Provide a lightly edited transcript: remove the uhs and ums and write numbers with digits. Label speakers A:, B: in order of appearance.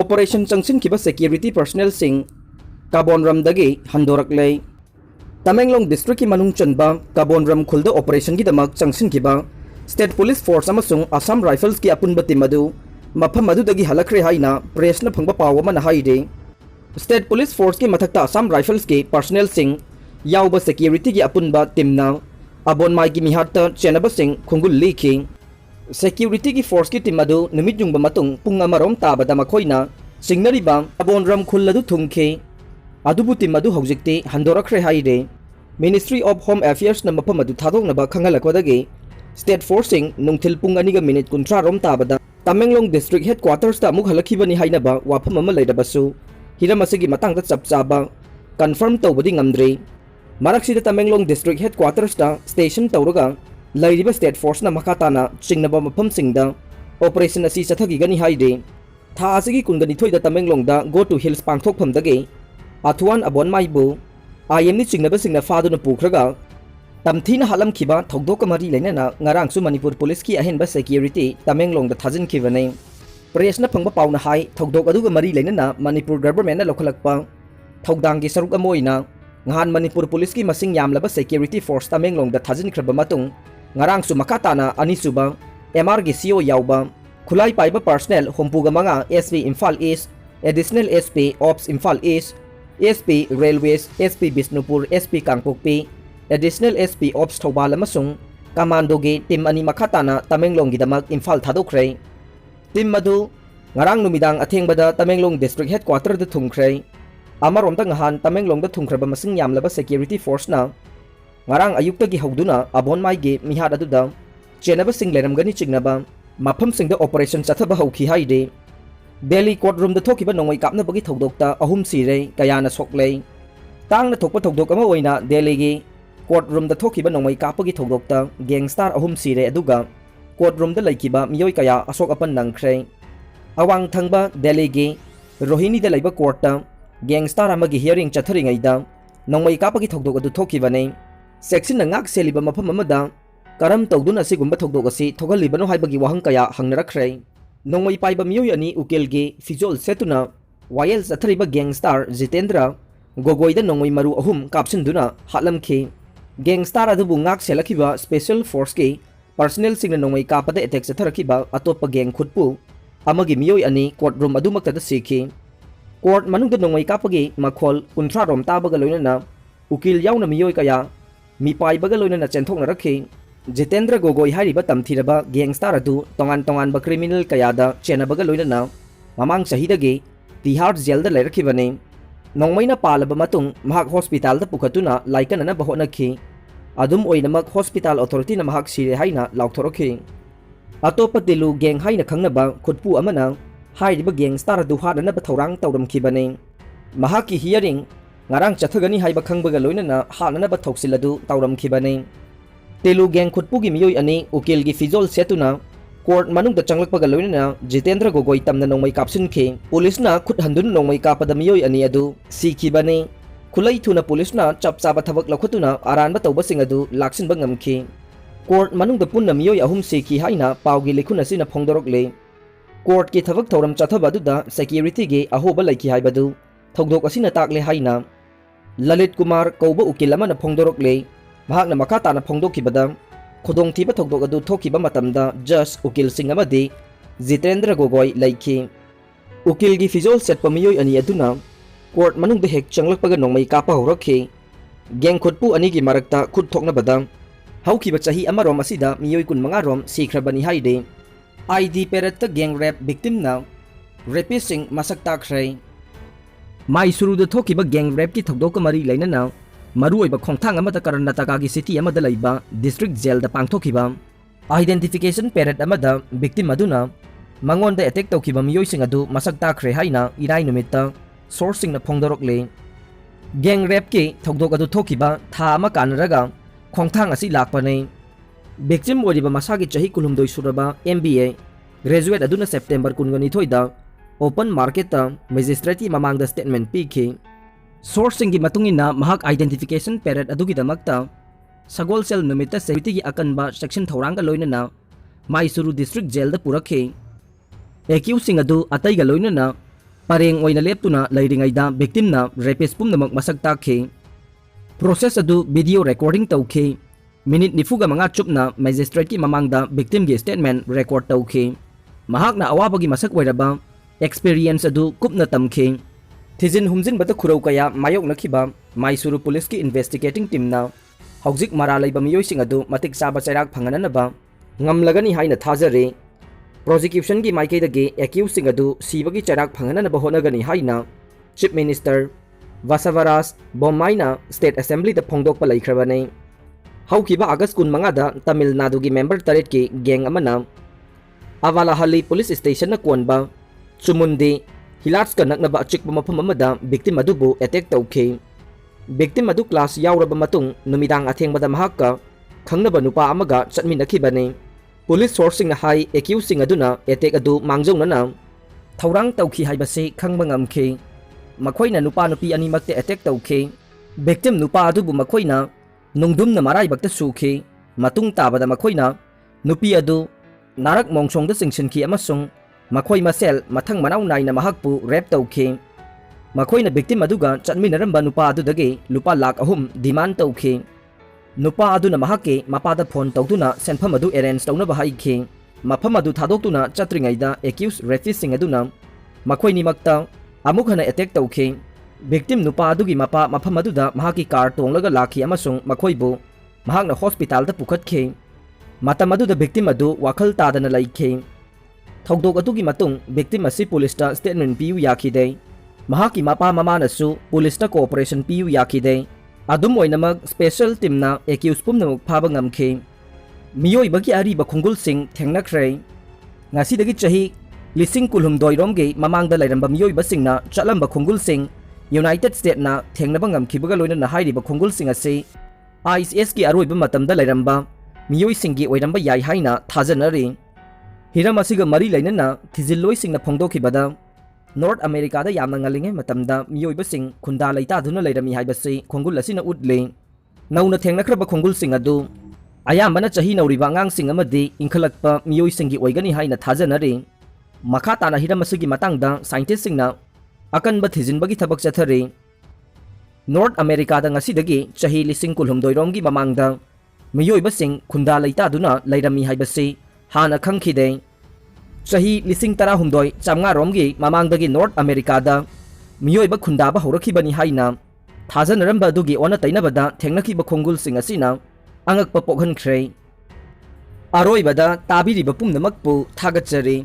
A: operation चंगसिनखिबा security personnel Singh काबोनरमदगी हंदोरकले तमेंगलोंग डिस्ट्रिक्ट की मनुंग चनबा काबोनरम खुलद ऑपरेशन की दमक चंगसिनखिबा स्टेट पुलिस फोर्स अमसुंग असम राइफल्स की अपुनबा टीम अदु मफम अदुदगी हलखरे हाइना प्रेस न फंगबा पाव अमना हाइदे स्टेट पुलिस फोर्स की मथक्ता असम राइफल्स के पर्सनल सिंह याउबा सिक्योरिटी की अपुनबा टीमना अबोनमाई की मिहात चेनबा सिंह खुंगुल लीखी सिक्योरिटी की फोर्स की टीम अदु निमित जुंगबा मतुंग पुंग अमरोम ताबदा मखोइना सिंगनरिबा अबोनरम खुल अदु थुंखे अदुबु टीम अदु हौजिकते हंदोरखरे हाइदे मिनिस्ट्री ऑफ होम अफेयर्स न मफम अदु थादोंगनबा खंगलकवदगी स्टेट फोर्सिंग नुंगथिल पुंग अनिगा मिनिट कुंट्रा रोम ताबदा तमेंगलोंग डिस्ट्रिक्ट हेडक्वार्टर्स ता अमुक हलखिबनी हाइनबा वाफम अमा लेदबसु हिरम असिगी मतंगदा चपचाबा कन्फर्म तौबदी ngamdri मरक्सिदा तमेंगलोंग डिस्ट्रिक्ट हेडक्वार्टर्स ता स्टेशन तौरगा लैरिबा स्टेट फोर्स न मखाताना चिंगनबा मफम सिंगदा ऑपरेशन असि चथगिगनी हाइदे था असिगी कुंगनी थोइदा तमेंगलोंग दा गो टू हिल्स पांगथोकफमदगे अथुआन अबोनमाइबु आईएमनी चिंगनबा सिंगना फादुना पुखरगा तमथीना हालमखिबा थौदोक मरी लेना ngarangsu मणिपुर पुलिस की अहेनबा सिक्योरिटी तमेंगलोंग दा थाजिनखिबने प्रेस न फंगबा पाउना हाई थौदोक अदुगा मरी लेना मणिपुर गवर्नमेंट न लखलकपा थौदांगी सरुक अमोइना ngan मणिपुर पुलिस की मसिंग यामलबा सिक्योरिटी फोर्स तमेंगलोंग दा थाजिनख्रबा मतुंग ngarangsu makaताना अनिसुबा एमआर गी सीओ याउबा खुलाई पाइबा पर्सनल होमपुगा मंगा SP Imphal east additional SP ops Imphal east SP railways SP Bishnupur SP Kangpokpi additional SP ops Thoubal अमसुंग कमांडोगी टीम अनि मखाताना तमेंगलोंग गिदमक इम्फाल थादोखरे टीम मदु ngarang numidang athengबदा तमेंगलोंग डिस्ट्रिक्ट हेडक्वार्टर द थुंखरे अमरोमदा nghan तमेंगलोंग द थुंखरबा मसिंग यामलबा सिक्योरिटी फोर्स ना ngarang ayuktagi hawduna abonmai ge mihad aduda chenaba sing leramgani chignaba mafam singda operation chathaba hauki haide Delhi courtroom da thokiba nongoi kapna bagi thodokta ahum sire kayana soklei tangna thokpa thodok ama oina Delhi ge courtroom da thokiba nongoi kapagi thodokta gangstar ahum sire aduga courtroom da laikiba miyoi kaya asok apan nangkhre awang thangba Delhi ge Rohini da laiba court ta gangstar amagi hearing chatharingai da nongoi kapagi thodok adu thokibane section नाक सेलिबा मफम अमदा करम तौदुन असिगुंबा थौदोक असि थोगलिबनो हाइबगी वाहंग कया हंगनरखरै नोंगमई पाइबा मियोय अनि उकेलगे फिजोल सेतुना vial चथरिबा gangster Jitendra गोगोइदा नोंगमई मरु अहुम कापसिनदुना हालमखे gangster अदुबु नाक सेलखिबा special force के personal सिंगना नोंगमई कापदा attack चथरखिबा अतोप gang खुदपु अमगी मियोय अनि court room अदुमक्तदा सिखि कोर्ट मनुंगदा नोंगमई कापगी मखोल 19 रोम ताबगा लोइनना उकिल याउना मियोय कया मी पाइबगा लोइनना चेंथोकना रखि जितेंद्र गोगोई हारिबा तमथिरबा गैंगस्टार अदु तोंगान तोंगान क्रिमिनल कयादा चेनबगा लोइनना ममांग सहिदगे तिहार जेल दा लेरखिबने नोंगमैना पालबा मतुंग महक हॉस्पिटल दा पुखतुना लाइकनना बहोनखि अदुम ओइनमक हॉस्पिटल अथॉरिटी ना महक सिरे हाइना लाउथोरखि अतोप तिलु गैंग हाइना खंगनबा खुदपु अमना हारिबा गैंगस्टार अदु हादनबा थौरांग तौरमखिबने महकी hearing ngarang chathagani haiba khangbaga loinana hananaba thoksiladu tauramkhibane telu geng khutpugi miyoi ani ukil gi fizol setuna court manungda changlakpaga loinana Jitendra Gogoi tamna nongmai kapsinke pulisna khut handun nongmai kapada miyoi ani adu sikhibane khulai thuna pulisna chapchaba thabak lakhutuna aranba tawba singadu laksinba ngamkhi court manungda punna miyoi ahum sikhi haina pawgi likhuna sina phongdorokle court ki thabak thoram chathaba duda security ge ahoba laiki haibadu थौदोक असिना ताकले हाइना ललित कुमार कौबा उकिल अमना फोंदोरकले महाकना मखाताना फोंदोखिबदा खुदोंथिबा थौदोक अदु थोखिबा मतमदा जज उकिल सिंह अमदि जितेंद्र गोगोई लाइखि उकिल गी फिजोल सेटपा मियोय अनि अदुना court मनुंगदा हेक चंगलकपगा नोंमई कापा होरखि गेंग खुदपु अनि गी मरकता खुद थोकनबदा हौखिबा चाही अमरोम असिदा मियोय 15 रोम सिख्रबनी हाइदे आईडी पेरत गेंग रेप विक्टिम ना रेपिस्ट सिंह मसक ताखरै माइसुरुद थोकिबा गैंग रेप की थौदोक मरी लेना मरुओइबा खोंथांग अमदा कर्नाटका की सिटी अमदा लैबा डिस्ट्रिक्ट जेल दा पांगथोखिबा आइडेंटिफिकेशन पेरेड अमदा विक्टिम अदुना मंगोंदा अटैक तौखिबा मियोइसिंग अदु मसक ताखरे हाइना इराई नुमित्ता सोर्सिंग न फोंदोरकले गैंग रेप की थौदोक अदु थोखिबा था अमा कानरगा खोंथांग असि लाकपने विक्टिम ओइबा मसागी चाही कुलुमदोइ सुरबा एमबीए ग्रेजुएट अदुना सेप्टेम्बर 19 दा ओपन मार्केट मजिस्ट्रेट की ममांग स्टेटमेंट पीखी सोर्सिंग की मतुंगिना महक identification parade अदुगिदमक्ता Sagol cell नुमित्ता security की अकनबा सेक्शन थौरांगा लोइनना माइसुरु डिस्ट्रिक्ट जेल दा पुरखे एक्यूसिंग अदु अतैगा लोइनना pareng oina leptuna leiringaida victimna rapist pumnamak masak takhi process adu video recording tauki minute nifuga manga chupna magistrate ki mamangda victim gi statement record tauki mahakna awabagi masak wairaba experience adu kupna tamki thijin humjin bata khurau kaya mayok nakhiba Mysuru police ki investigating team na hauzik mara laiba miyoi sing adu matik saba chairak phangananaba ngamlagani haina thajare prosecution gi maikei dagi accused sing adu sibagi chairak phangananaba honagani haina chief minister Vasavaras Bomaina state assembly da phongdok pa laikhrabane haukiba August 15 da Tamil Nadu gi member taret ki gang amana Avalahalli police station na konba Chumundi Hilats ka naknaba achik mafam amada victim adubu attack tauki victim adu class yauraba matung numidang athengbada mahakka khangnaba nupa amaga chatminakhibane police sourcing na hai accusing aduna attack adu mangjaunana thaurang tauki haibase khangba ngamki makoina nupa nupi animakte attack tauki victim nupa adubu makoina nungdumna maraibakta suki matung tabada makoina nupi adu narak mongsongda singsinki amasung makhoi masel mathang manau naina mahakpu rap tauki makhoi na victim aduga chatminaramba nupa adudagi lupa lakh ahum demand tauki nupa aduna mahake mapada phone tawduna senpham adu arrange tawna bahaiki mafam adu thadokuna chatringaida accused rapist sing aduna makhoi nimakta amukhana attack tauki victim nupa adugi mapa mafam aduda mahaki car tonglaga lakhi amasung makhoibu mahakna hospital da pukhatki matam aduda victim adu wakhal tadana laikhi thogdok atugi matung victim asi police ta statement piu yakhide mahaki mapa mama nasu police ta cooperation piu yakhide adum oinamag special team na accused pumnamuk phaba ngamkhi miyoi bagi ari ba khungul sing thengnakhre ngasi dagi chahi lising kulhum doirom ge mamangda lairamba miyoi ba singna chalamba khungul sing United States na thengnaba ngamkhibaga loina na hairi ba khungul sing ase ICS ki aroi ba matamda lairamba miyoi singi oiramba yai haina thajanari hiram asiga mari lainana thizilloi singna phongdokhibada North America da yamna ngalinge matamda miyoi ba sing khunda laita aduna lairami haibase khongul asina utle nauna thengnakhra khongul sing adu ayambana chahi nauriba ngang sing amadi inkhalakpa miyoi singi oigani haina thajanari makha tana hiram asigi matangda scientist singna akanba thijinbagi thabak chathari North America da ngasidagi chahi lising kulhum doiromgi mamangda miyoi ba sing khunda laita aduna lairami haibase hana khangkhide chahi lising tara humdoi chamnga romgi mamangdagi North America da miyoi ba khunda ba horakhibani haina thajanaramba dugi ona tainabada thengnakhiba khongul sing asina angakpa pokhankhre aroi bada tabiri ba pumnamakpu thagachari